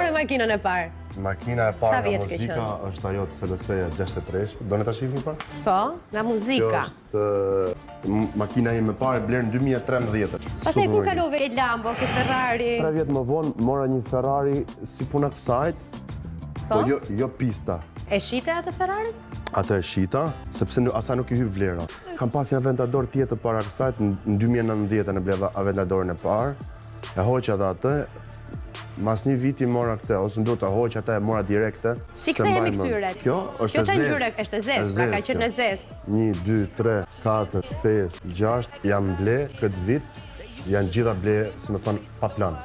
more makinën e parë? Makina e Sa parë nga vjeç ke muzika qenë? është ajo CLS-ja 63. Do ne ta shihni pa? Po, nga muzika. Kjo është makina ime e parë e bler në 2013. Pastaj kur kalove ke Lambo, ke Ferrari? 3 vjet më vonë mora një Ferrari si puna kësajt, po jo pista. E shite atë Ferrari? Atë e shita, sepse asaj nuk i hyp vlera. Kam pas një Aventador tjetër para kësajt, në 2019 e bleva Aventadorin e parë, e hoqa dhe atë, mas një viti mora këtë, ose në do të hoqa atë e mora direkte. Si kthehemi këtyre? Kjo është e zezë. Është e zezë, pra ka qenë e zezë. 1, 2, 3, 4, 5, 6, janë ble këtë vit, janë gjitha ble, si me thonë, pa plan.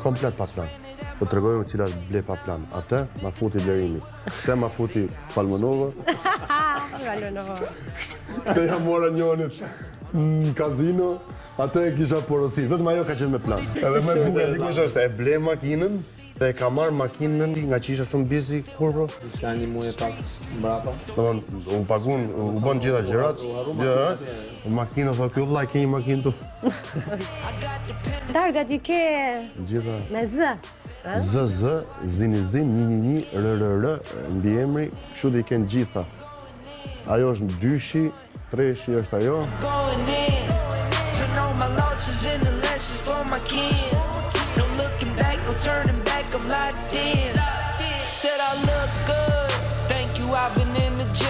Komplet pa plan. Po të regojmë cilat ble pa plan. Atë, ma futi blerimi. Këtë ma futi Palmonova. Këtë ja mora njonit në kazino. Atë e kisha porosit. Vetëm ajo ka qenë me plan. Edhe me buke, dikush është, e ble makinën, dhe e ka marrë makinën nga që isha shumë busy, kur bro? Ska një muaj e pak mbrapa. U pagun, u bën gjitha gjërat. Makinë, thë, kjo vllai ke një makinë tu. Darga ti ke Gjitha. me Z. ZZ, zini zin, 111, RRR, mbi emri, kështu dhe i kenë gjitha. Ajo është dyshi, treshi është ajo. Going in to know my losses and the lessons for my kids. No looking back, no turning back, I'm locked in. Said I look good, thank you, I've been in the gym.